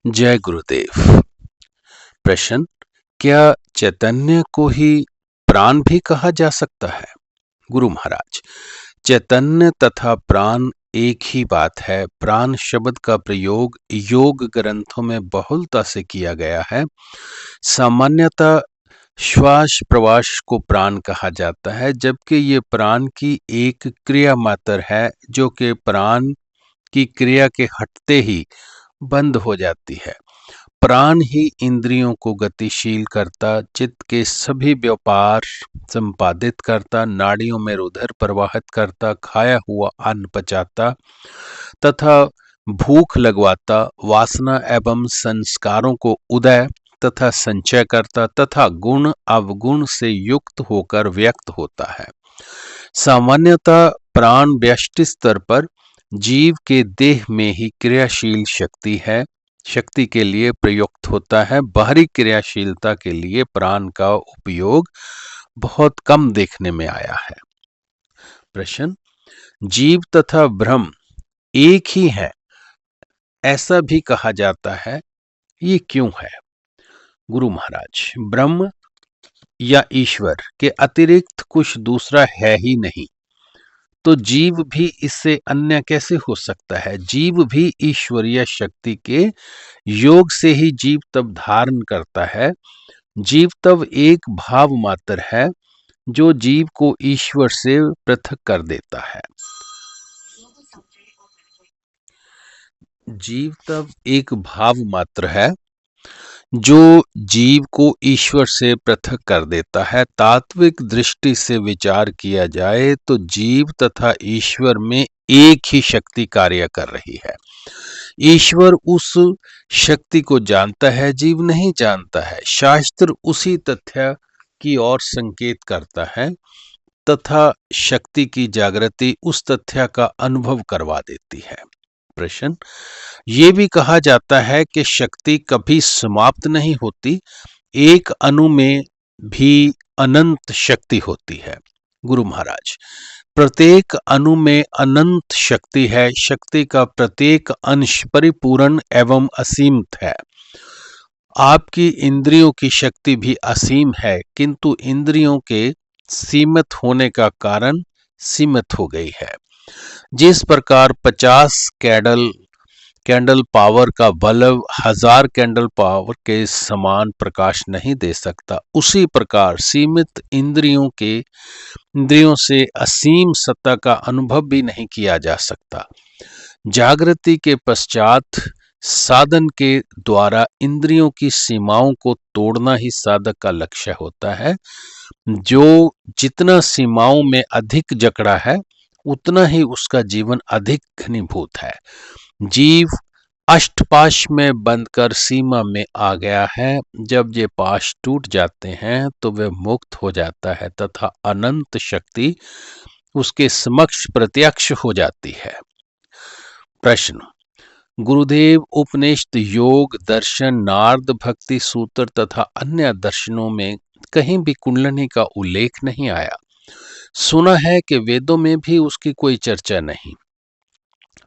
जय गुरुदेव। प्रश्न, क्या चैतन्य को ही प्राण भी कहा जा सकता है? गुरु महाराज, चैतन्य तथा प्राण एक ही बात है। प्राण शब्द का प्रयोग योग ग्रंथों में बहुलता से किया गया है। सामान्यतः श्वास प्रवास को प्राण कहा जाता है, जबकि ये प्राण की एक क्रिया मात्र है जो कि प्राण की क्रिया के हटते ही बंद हो जाती है। प्राण ही इंद्रियों को गतिशील करता, चित्त के सभी व्यापार संपादित करता, नाड़ियों में रुधिर प्रवाहित करता, खाया हुआ अन्न पचाता तथा भूख लगवाता, वासना एवं संस्कारों को उदय तथा संचय करता तथा गुण अवगुण से युक्त होकर व्यक्त होता है। सामान्यतः प्राण व्यष्टि स्तर पर जीव के देह में ही क्रियाशील शक्ति के लिए प्रयुक्त होता है। बाहरी क्रियाशीलता के लिए प्राण का उपयोग बहुत कम देखने में आया है। प्रश्न, जीव तथा ब्रह्म एक ही है ऐसा भी कहा जाता है, ये क्यों है? गुरु महाराज, ब्रह्म या ईश्वर के अतिरिक्त कुछ दूसरा है ही नहीं, तो जीव भी इससे अन्य कैसे हो सकता है? जीव भी ईश्वरीय शक्ति के योग से ही जीव तब धारण करता है। जीव तब एक भाव मात्र है जो जीव को ईश्वर से पृथक कर देता है। जीव तब एक भाव मात्र है जो जीव को ईश्वर से पृथक कर देता है। तात्विक दृष्टि से विचार किया जाए तो जीव तथा ईश्वर में एक ही शक्ति कार्य कर रही है। ईश्वर उस शक्ति को जानता है, जीव नहीं जानता है। शास्त्र उसी तथ्य की ओर संकेत करता है तथा शक्ति की जागृति उस तथ्य का अनुभव करवा देती है। प्रश्न, ये भी कहा जाता है कि शक्ति कभी समाप्त नहीं होती, एक अणु में भी अनंत शक्ति होती है। गुरु महाराज, प्रत्येक अणु में अनंत शक्ति है। शक्ति का प्रत्येक अंश परिपूर्ण एवं असीमित है। आपकी इंद्रियों की शक्ति भी असीम है, किंतु इंद्रियों के सीमित होने का कारण सीमित हो गई है। जिस प्रकार 50 कैंडल पावर का बल्ब 1000 कैंडल पावर के समान प्रकाश नहीं दे सकता, उसी प्रकार सीमित इंद्रियों से असीम सत्ता का अनुभव भी नहीं किया जा सकता। जागृति के पश्चात साधन के द्वारा इंद्रियों की सीमाओं को तोड़ना ही साधक का लक्ष्य होता है। जो जितना सीमाओं में अधिक जकड़ा है, उतना ही उसका जीवन अधिक घनीभूत है। जीव अष्टपाश में बंधकर सीमा में आ गया है। जब ये पाश टूट जाते हैं तो वह मुक्त हो जाता है तथा अनंत शक्ति उसके समक्ष प्रत्यक्ष हो जाती है। प्रश्न, गुरुदेव, उपनिषद, योग दर्शन, नारद भक्ति सूत्र तथा अन्य दर्शनों में कहीं भी कुंडलिनी का उल्लेख नहीं आया। सुना है कि वेदों में भी उसकी कोई चर्चा नहीं।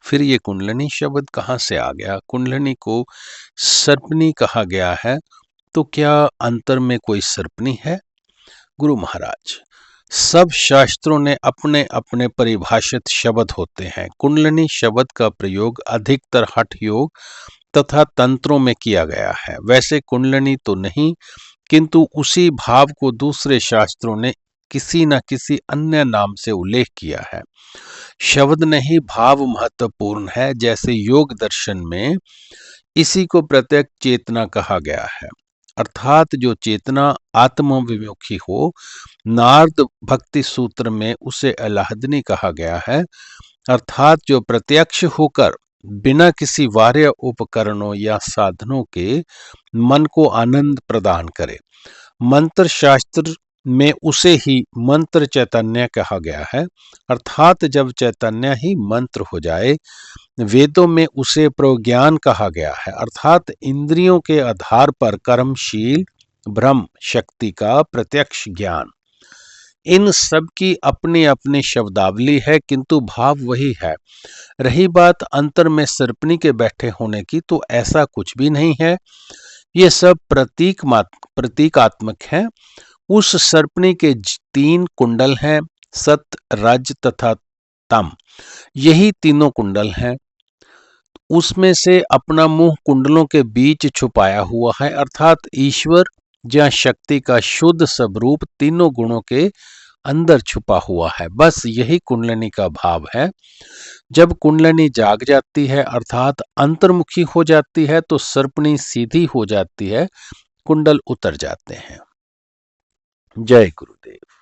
फिर ये कुंडलिनी शब्द कहाँ से आ गया? कुंडलिनी को सर्पनी कहा गया है, तो क्या अंतर में कोई सर्पनी है? गुरु महाराज, सब शास्त्रों ने अपने अपने परिभाषित शब्द होते हैं। कुंडलिनी शब्द का प्रयोग अधिकतर हठ योग तथा तंत्रों में किया गया है। वैसे कुंडलिनी तो नहीं, किंतु उसी भाव को दूसरे शास्त्रों ने किसी न किसी अन्य नाम से उल्लेख किया है। शब्द नहीं, भाव महत्वपूर्ण है। जैसे योग दर्शन में इसी को प्रत्यक्ष चेतना कहा गया है, अर्थात जो चेतना आत्मविमुखी हो। नारद भक्ति सूत्र में उसे अलाहदनी कहा गया है, अर्थात जो प्रत्यक्ष होकर बिना किसी बाह्य उपकरणों या साधनों के मन को आनंद प्रदान करे। मंत्र शास्त्र में उसे ही मंत्र चैतन्य कहा गया है, अर्थात जब चैतन्य ही मंत्र हो जाए। वेदों में उसे प्रज्ञान कहा गया है, अर्थात इंद्रियों के आधार पर कर्मशील ब्रह्म शक्ति का प्रत्यक्ष ज्ञान। इन सब की अपनी अपनी शब्दावली है, किंतु भाव वही है। रही बात अंतर में सर्पणी के बैठे होने की, तो ऐसा कुछ भी नहीं है। ये सब प्रतीकात्मक है। उस सर्पणी के 3 कुंडल हैं, सत, रज तथा तम। यही तीनों कुंडल हैं। उसमें से अपना मुंह कुंडलों के बीच छुपाया हुआ है, अर्थात ईश्वर या शक्ति का शुद्ध स्वरूप तीनों गुणों के अंदर छुपा हुआ है। बस यही कुंडलिनी का भाव है। जब कुंडलिनी जाग जाती है अर्थात अंतर्मुखी हो जाती है, तो सर्पणी सीधी हो जाती है, कुंडल उतर जाते हैं। जय गुरुदेव।